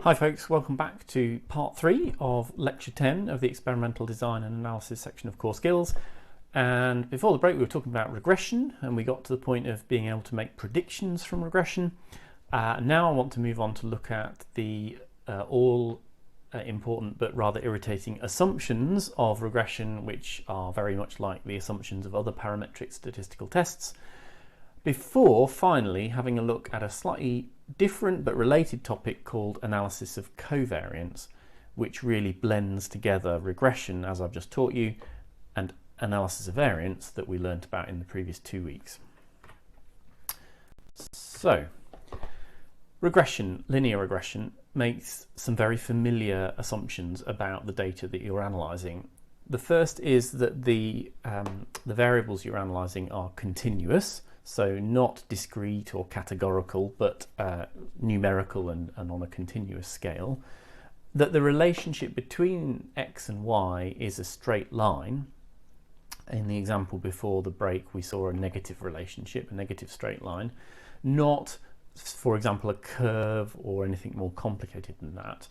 Hi folks, welcome back to part 3 of lecture 10 of the experimental design and analysis section of Core Skills. And before the break we were talking about regression, and we got to the point of being able to make predictions from regression. Now I want to move on to look at the all important but rather irritating assumptions of regression, which are very much like the assumptions of other parametric statistical tests, before finally having a look at a slightly different but related topic called analysis of covariance, which really blends together regression, as I've just taught you, and analysis of variance that we learnt about in the previous 2 weeks. So, regression, linear regression, makes some very familiar assumptions about the data that you're analysing. The first is that the variables you're analysing are continuous, so not discrete or categorical, but numerical and on a continuous scale. That the relationship between x and y is a straight line. In the example before the break, we saw a negative relationship, a negative straight line, not, for example, a curve or anything more complicated than that.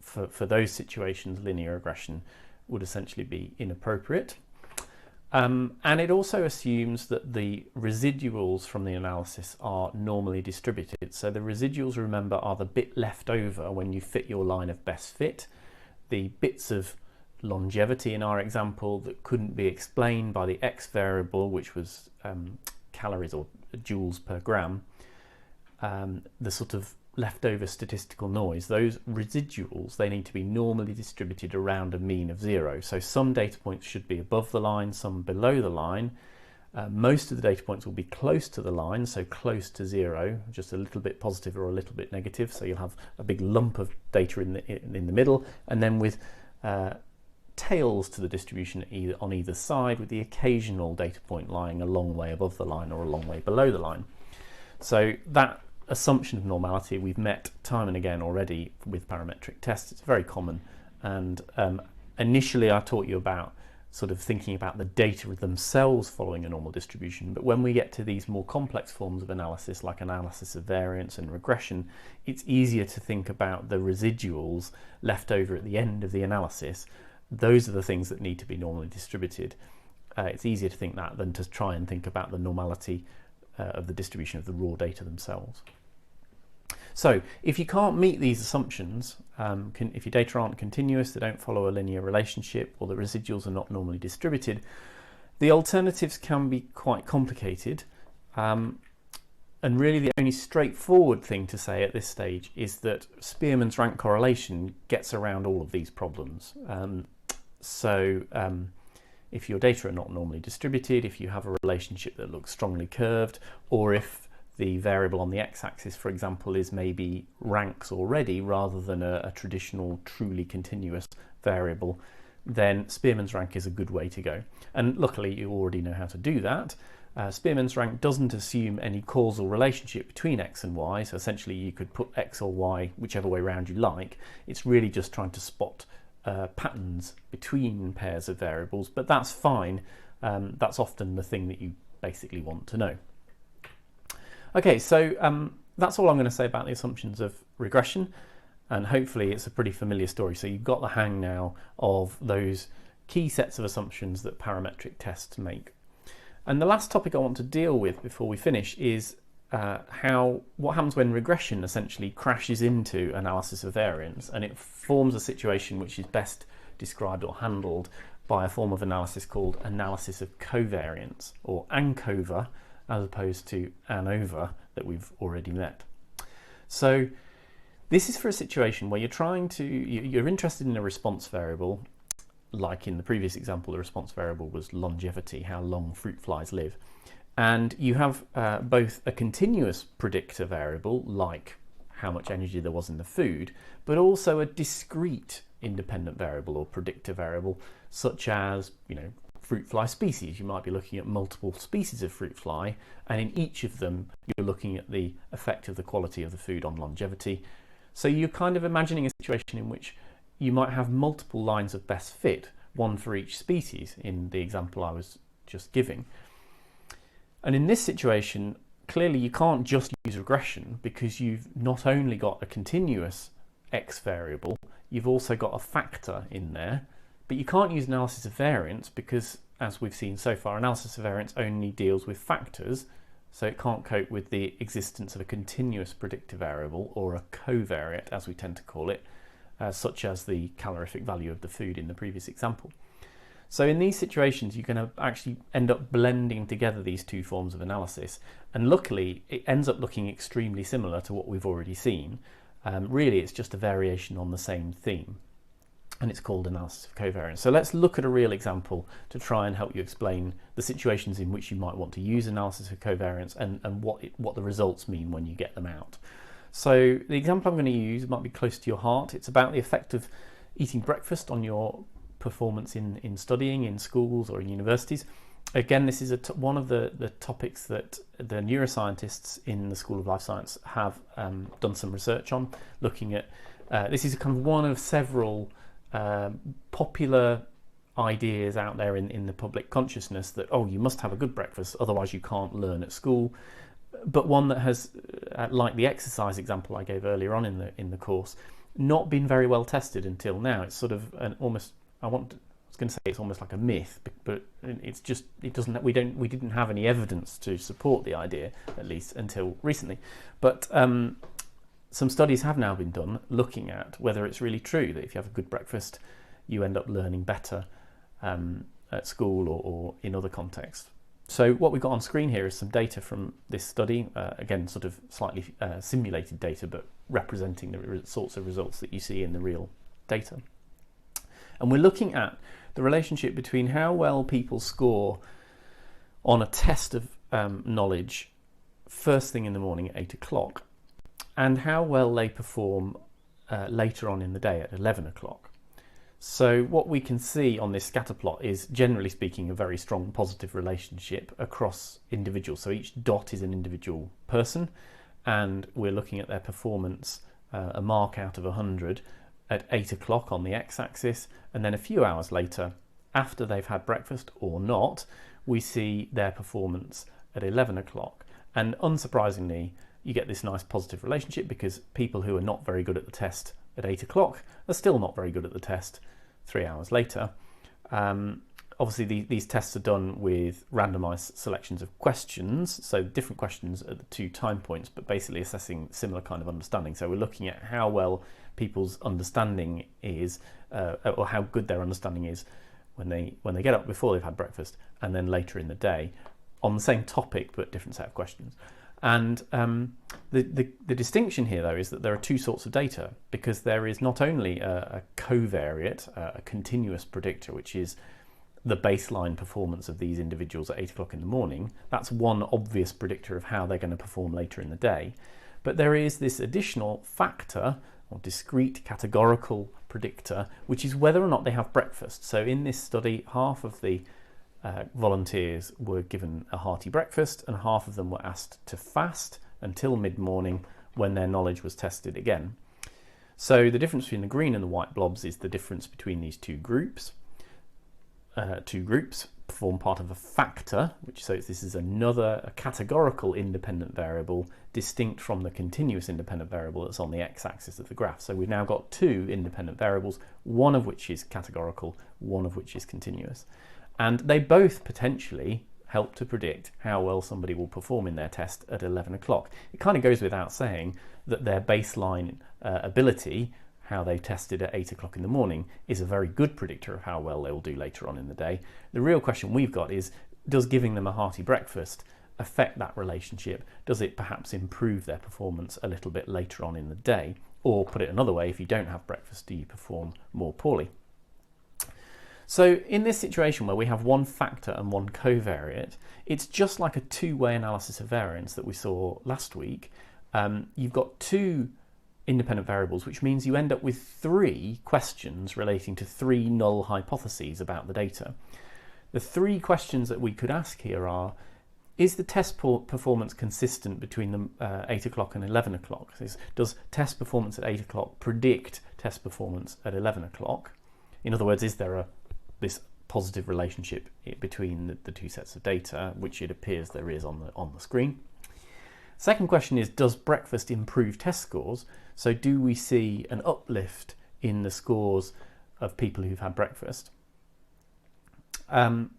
For those situations, linear regression would essentially be inappropriate. And it also assumes that the residuals from the analysis are normally distributed. So the residuals, remember, are the bit left over when you fit your line of best fit. The bits of longevity in our example that couldn't be explained by the x variable, which was calories or joules per gram, the sort of leftover statistical noise, those residuals, they need to be normally distributed around a mean of 0. So some data points should be above the line, some below the line. Most of the data points will be close to the line, so close to 0, just a little bit positive or a little bit negative. So you'll have a big lump of data in the middle, and then with tails to the distribution on either side, with the occasional data point lying a long way above the line or a long way below the line. So that assumption of normality we've met time and again already with parametric tests. It's very common, and initially I taught you about sort of thinking about the data themselves following a normal distribution, but when we get to these more complex forms of analysis like analysis of variance and regression, it's easier to think about the residuals left over at the end of the analysis. Those are the things that need to be normally distributed. It's easier to think that than to try and think about the normality of the distribution of the raw data themselves. So if you can't meet these assumptions, if your data aren't continuous, they don't follow a linear relationship, or the residuals are not normally distributed, the alternatives can be quite complicated. And really the only straightforward thing to say at this stage is that Spearman's rank correlation gets around all of these problems. If your data are not normally distributed, if you have a relationship that looks strongly curved, or if the variable on the x-axis, for example, is maybe ranks already rather than a traditional truly continuous variable, then Spearman's rank is a good way to go. And luckily you already know how to do that. Spearman's rank doesn't assume any causal relationship between x and y, so essentially you could put x or y whichever way around you like. It's really just trying to spot patterns between pairs of variables, but that's fine. That's often the thing that you basically want to know. Okay, so that's all I'm going to say about the assumptions of regression, and hopefully it's a pretty familiar story, so you've got the hang now of those key sets of assumptions that parametric tests make. And the last topic I want to deal with before we finish is what happens when regression essentially crashes into analysis of variance, and it forms a situation which is best described or handled by a form of analysis called analysis of covariance, or ANCOVA, as opposed to ANOVA that we've already met. So this is for a situation where you're interested in a response variable, like in the previous example the response variable was longevity, how long fruit flies live. And you have both a continuous predictor variable, like how much energy there was in the food, but also a discrete independent variable or predictor variable, such as, fruit fly species. You might be looking at multiple species of fruit fly, and in each of them you're looking at the effect of the quality of the food on longevity. So you're kind of imagining a situation in which you might have multiple lines of best fit, one for each species in the example I was just giving. And in this situation, clearly you can't just use regression, because you've not only got a continuous X variable, you've also got a factor in there, but you can't use analysis of variance because, as we've seen so far, analysis of variance only deals with factors, so it can't cope with the existence of a continuous predictor variable, or a covariate as we tend to call it, such as the calorific value of the food in the previous example. So in these situations, you're going to actually end up blending together these two forms of analysis, and luckily it ends up looking extremely similar to what we've already seen. Really, it's just a variation on the same theme, and it's called analysis of covariance. So let's look at a real example to try and help you explain the situations in which you might want to use analysis of covariance, and what the results mean when you get them out. So the example I'm going to use might be close to your heart. It's about the effect of eating breakfast on your performance in studying in schools or in universities. Again, this is one of the topics that the neuroscientists in the School of Life Science have done some research on, looking at. This is kind of one of several popular ideas out there in the public consciousness that, oh, you must have a good breakfast, otherwise you can't learn at school. But one that has, like the exercise example I gave earlier on in the course, not been very well tested until now. It's sort of an almost, I was going to say it's almost like a myth, but it's just, it doesn't, we didn't have any evidence to support the idea, at least until recently. But some studies have now been done looking at whether it's really true that if you have a good breakfast, you end up learning better at school or in other contexts. So what we've got on screen here is some data from this study, again sort of slightly simulated data, but representing the sorts of results that you see in the real data. And we're looking at the relationship between how well people score on a test of knowledge first thing in the morning at 8 o'clock, and how well they perform later on in the day at 11 o'clock. So what we can see on this scatter plot is, generally speaking, a very strong positive relationship across individuals. So each dot is an individual person, and we're looking at their performance, a mark out of 100 at 8 o'clock on the x-axis, and then a few hours later, after they've had breakfast or not, we see their performance at 11 o'clock. And unsurprisingly, you get this nice positive relationship, because people who are not very good at the test at 8 o'clock are still not very good at the test 3 hours later. Obviously, these tests are done with randomized selections of questions, so different questions at the 2 time points, but basically assessing similar kind of understanding. So we're looking at how well people's understanding is, or how good their understanding is when they get up before they've had breakfast, and then later in the day on the same topic but different set of questions. And the distinction here, though, is that there are 2 sorts of data, because there is not only a covariate, a continuous predictor, which is the baseline performance of these individuals at 8 o'clock in the morning. That's one obvious predictor of how they're going to perform later in the day. But there is this additional factor, or discrete categorical predictor, which is whether or not they have breakfast. So in this study, half of the volunteers were given a hearty breakfast, and half of them were asked to fast until mid-morning, when their knowledge was tested again. So the difference between the green and the white blobs is the difference between these two groups. 2 groups form part of a factor, which, so this is a categorical independent variable distinct from the continuous independent variable that's on the x-axis of the graph. So we've now got 2 independent variables, one of which is categorical, one of which is continuous. And they both potentially help to predict how well somebody will perform in their test at 11 o'clock. It kind of goes without saying that their baseline ability, how they tested at 8 o'clock in the morning, is a very good predictor of how well they will do later on in the day. The real question we've got is, does giving them a hearty breakfast affect that relationship? Does it perhaps improve their performance a little bit later on in the day? Or put it another way, if you don't have breakfast, do you perform more poorly? So in this situation where we have one factor and one covariate, it's just like a 2-way analysis of variance that we saw last week. You've got 2 independent variables, which means you end up with 3 questions relating to 3 null hypotheses about the data. The 3 questions that we could ask here are, is the test performance consistent between the 8 o'clock and 11 o'clock? Does test performance at 8 o'clock predict test performance at 11 o'clock? In other words, is there this positive relationship between the 2 sets of data, which it appears there is on the screen? Second question is, does breakfast improve test scores? So do we see an uplift in the scores of people who've had breakfast? And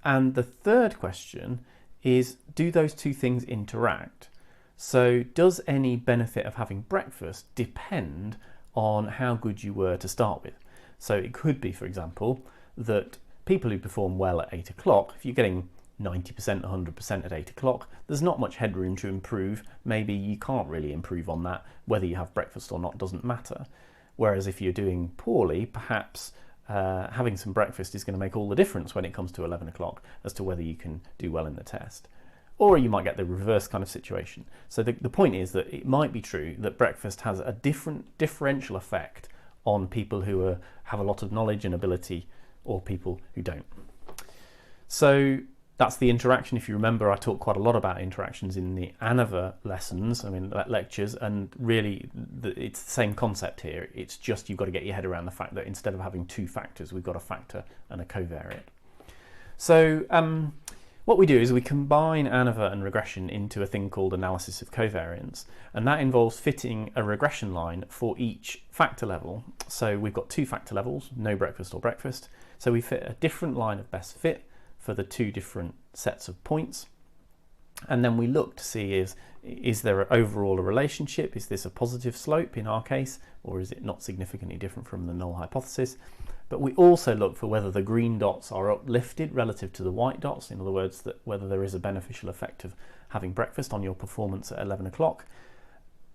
the third question is, do those two things interact? So does any benefit of having breakfast depend on how good you were to start with? So it could be, for example, that people who perform well at 8 o'clock, if you're getting 90%, 100% at 8 o'clock, there's not much headroom to improve. Maybe you can't really improve on that. Whether you have breakfast or not doesn't matter. Whereas if you're doing poorly, perhaps having some breakfast is going to make all the difference when it comes to 11 o'clock as to whether you can do well in the test. Or you might get the reverse kind of situation. So the point is that it might be true that breakfast has a differential effect on people who have a lot of knowledge and ability or people who don't. So that's the interaction. If you remember, I talked quite a lot about interactions in the ANOVA lessons, lectures, and really it's the same concept here. It's just you've got to get your head around the fact that instead of having two factors, we've got a factor and a covariate. So what we do is we combine ANOVA and regression into a thing called analysis of covariance, and that involves fitting a regression line for each factor level. So we've got two factor levels, no breakfast or breakfast, so we fit a different line of best fit for the two different sets of points, and then we look to see is there overall a relationship? Is this a positive slope in our case, or is it not significantly different from the null hypothesis? But we also look for whether the green dots are uplifted relative to the white dots, in other words, that whether there is a beneficial effect of having breakfast on your performance at 11 o'clock.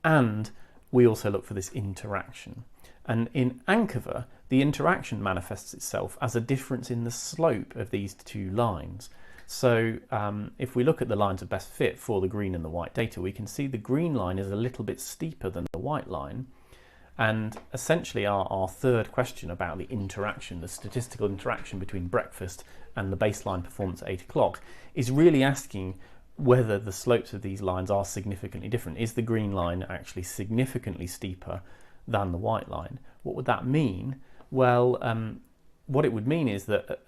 And we also look for this interaction. And in ANCOVA, the interaction manifests itself as a difference in the slope of these two lines. So if we look at the lines of best fit for the green and the white data, we can see the green line is a little bit steeper than the white line. And essentially our third question about the interaction, the statistical interaction between breakfast and the baseline performance at 8 o'clock, is really asking whether the slopes of these lines are significantly different. Is the green line actually significantly steeper than the white line? What would that mean? Well, what it would mean is that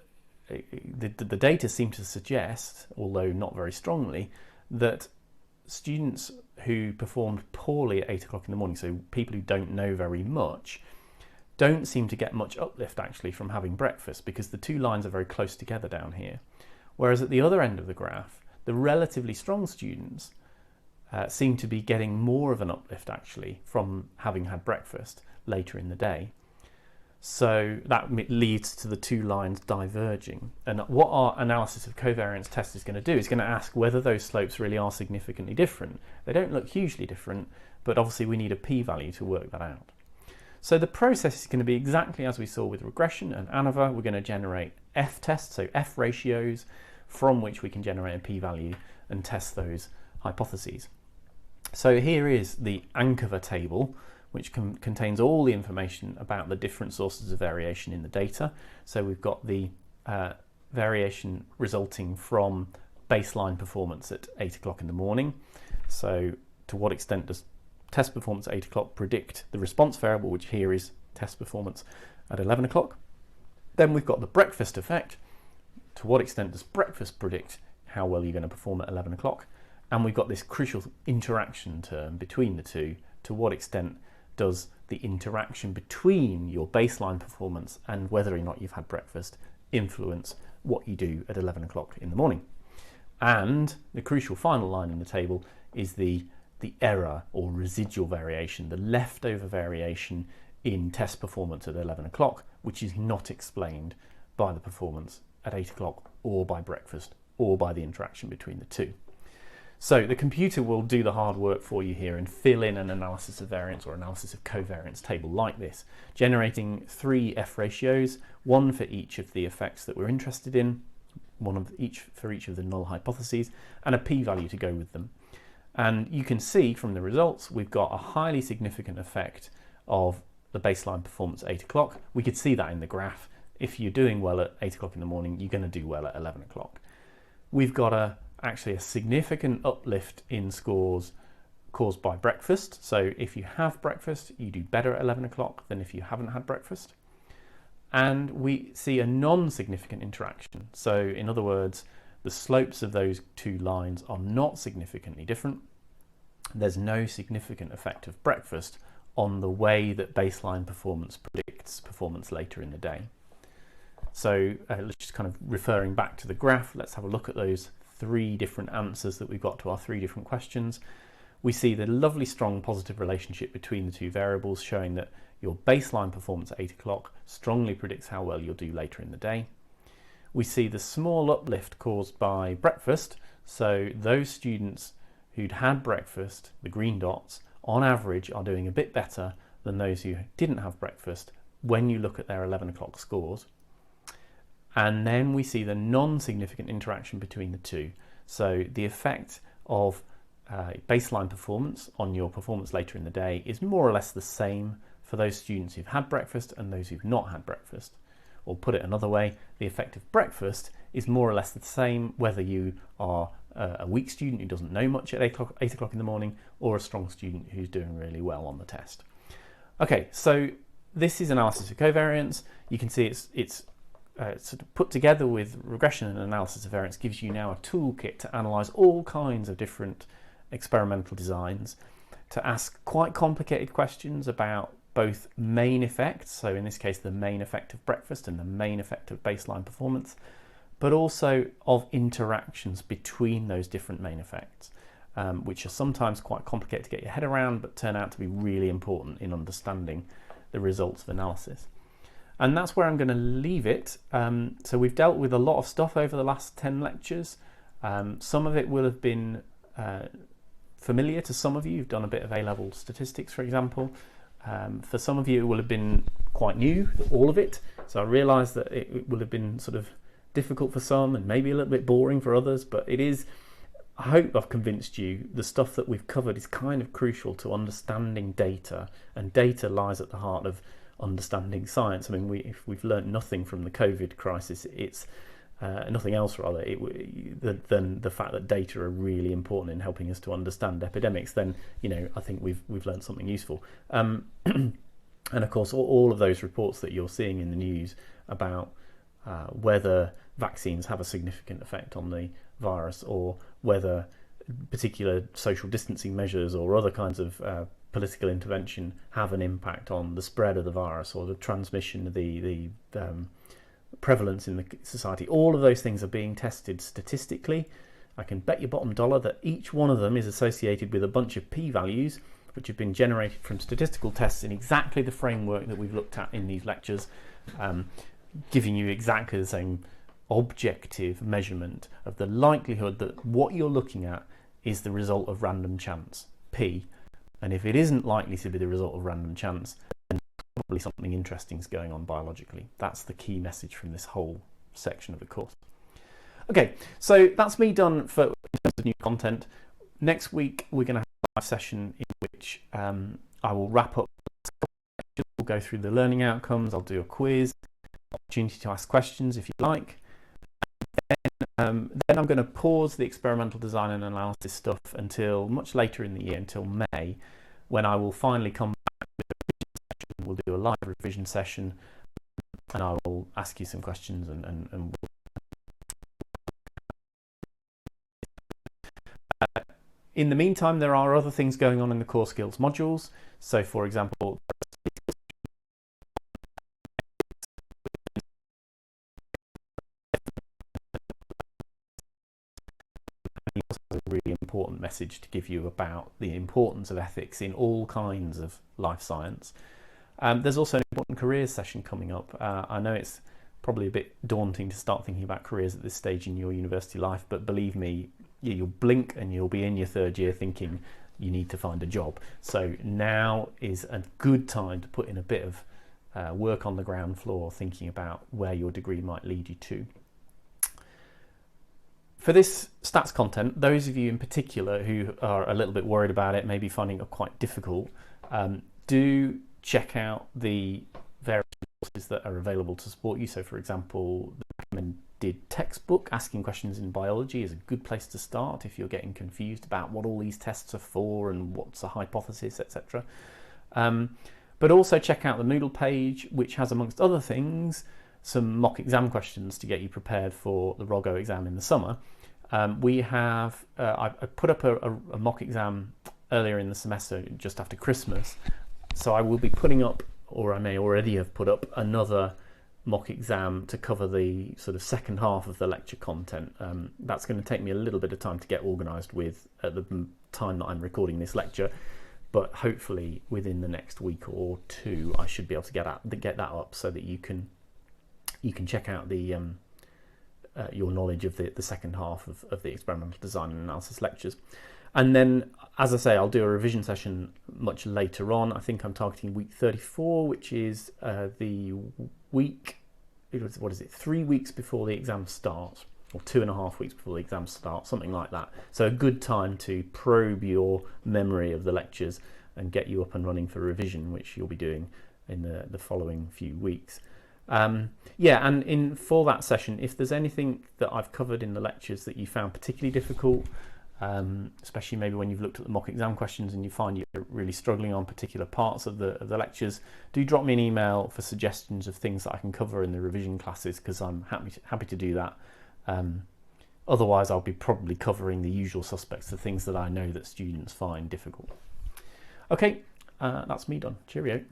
the data seem to suggest, although not very strongly, that students who performed poorly at 8 o'clock in the morning, so people who don't know very much, don't seem to get much uplift actually from having breakfast, because the two lines are very close together down here. Whereas at the other end of the graph, the relatively strong students seem to be getting more of an uplift actually from having had breakfast later in the day. So that leads to the two lines diverging. And what our analysis of covariance test is going to do is going to ask whether those slopes really are significantly different. They don't look hugely different, but obviously we need a p-value to work that out. So the process is going to be exactly as we saw with regression and ANOVA. We're going to generate f-tests, so f-ratios, from which we can generate a p-value and test those hypotheses. So here is the ANCOVA table, which contains all the information about the different sources of variation in the data. So we've got the variation resulting from baseline performance at 8 o'clock in the morning. So to what extent does test performance at 8 o'clock predict the response variable, which here is test performance at 11 o'clock. Then we've got the breakfast effect. To what extent does breakfast predict how well you're going to perform at 11 o'clock? And we've got this crucial interaction term between the two. To what extent does the interaction between your baseline performance and whether or not you've had breakfast influence what you do at 11 o'clock in the morning? And the crucial final line in the table is the error or residual variation, the leftover variation in test performance at 11 o'clock, which is not explained by the performance at 8 o'clock or by breakfast or by the interaction between the two. So the computer will do the hard work for you here and fill in an analysis of variance or analysis of covariance table like this, generating 3 f-ratios, one for each of the effects that we're interested in, for each of the null hypotheses, and a p-value to go with them. And you can see from the results we've got a highly significant effect of the baseline performance at 8 o'clock. We could see that in the graph. If you're doing well at 8 o'clock in the morning, you're going to do well at 11 o'clock. We've got actually a significant uplift in scores caused by breakfast. So if you have breakfast, you do better at 11 o'clock than if you haven't had breakfast. And we see a non-significant interaction. So in other words, the slopes of those two lines are not significantly different. there's no significant effect of breakfast on the way that baseline performance predicts performance later in the day. So let's just kind of referring back to the graph, let's have a look at those 3 different answers that we've got to our 3 different questions. We see the lovely strong positive relationship between the 2 variables, showing that your baseline performance at 8 o'clock strongly predicts how well you'll do later in the day. We see the small uplift caused by breakfast, so those students who'd had breakfast, the green dots, on average are doing a bit better than those who didn't have breakfast when you look at their 11 o'clock scores. And then we see the non-significant interaction between the 2. So the effect of baseline performance on your performance later in the day is more or less the same for those students who've had breakfast and those who've not had breakfast. Or put it another way, the effect of breakfast is more or less the same whether you are a weak student who doesn't know much at 8 o'clock in the morning, or a strong student who's doing really well on the test. Okay, so this is analysis of covariance. You can see it's sort of put together with regression and analysis of variance, gives you now a toolkit to analyse all kinds of different experimental designs, to ask quite complicated questions about both main effects, so in this case the main effect of breakfast and the main effect of baseline performance, but also of interactions between those different main effects, which are sometimes quite complicated to get your head around, but turn out to be really important in understanding the results of analysis. And that's where I'm going to leave it. So we've dealt with a lot of stuff over the last 10 lectures. Some of it will have been familiar to some of you. You've done a bit of A-level statistics, for example. For some of you, it will have been quite new, all of it. So I realise that it will have been sort of difficult for some and maybe a little bit boring for others, but it is, I hope I've convinced you, the stuff that we've covered is kind of crucial to understanding data, and data lies at the heart of understanding science. I mean, if we've learned nothing from the COVID crisis, it's nothing else rather, than the fact that data are really important in helping us to understand epidemics, then, you know, I think we've learned something useful. And of course, all of those reports that you're seeing in the news about whether vaccines have a significant effect on the virus, or whether particular social distancing measures or other kinds of political intervention have an impact on the spread of the virus or the transmission, the prevalence in the society. All of those things are being tested statistically. I can bet your bottom dollar that each one of them is associated with a bunch of p-values which have been generated from statistical tests in exactly the framework that we've looked at in these lectures, giving you exactly the same objective measurement of the likelihood that what you're looking at is the result of random chance, p. And if it isn't likely to be the result of random chance, then probably something interesting is going on biologically. That's the key message from this whole section of the course. Okay, so that's me done in terms of new content. Next week we're going to have a live session in which I will wrap up. We'll go through the learning outcomes. I'll do a quiz, opportunity to ask questions if you like. Then I'm going to pause the experimental design and analysis stuff until much later in the year, until May, when I will finally come back with a revision session. We'll do a live revision session, and I will ask you some questions and in the meantime, there are other things going on in the core skills modules. So, for example, a really important message to give you about the importance of ethics in all kinds of life science. There's also an important careers session coming up. I know it's probably a bit daunting to start thinking about careers at this stage in your university life, but believe me, you'll blink and you'll be in your third year thinking you need to find a job. So now is a good time to put in a bit of work on the ground floor, thinking about where your degree might lead you to. For this stats content, those of you in particular who are a little bit worried about it, maybe finding it quite difficult, do check out the various resources that are available to support you. So, for example, the recommended textbook, Asking Questions in Biology, is a good place to start if you're getting confused about what all these tests are for and what's a hypothesis, etc. But also check out the Moodle page, which has, amongst other things, some mock exam questions to get you prepared for the ROGO exam in the summer. We have I put up a mock exam earlier in the semester, just after Christmas. So I will be putting up, or I may already have put up, another mock exam to cover the sort of second half of the lecture content. That's going to take me a little bit of time to get organised with at the time that I'm recording this lecture, but hopefully within the next week or two I should be able to get that up so that you can check out the your knowledge of the second half of the experimental design and analysis lectures. And then, as I say, I'll do a revision session much later on. I think I'm targeting week 34, which is the week, what is it, 3 weeks before the exam starts, or 2.5 weeks before the exam starts, something like that. So a good time to probe your memory of the lectures and get you up and running for revision, which you'll be doing in the following few weeks. Yeah, and for that session, if there's anything that I've covered in the lectures that you found particularly difficult, especially maybe when you've looked at the mock exam questions and you find you're really struggling on particular parts of the lectures, do drop me an email for suggestions of things that I can cover in the revision classes, because I'm happy to do that. Otherwise, I'll be probably covering the usual suspects, the things that I know that students find difficult. Okay, that's me done. Cheerio.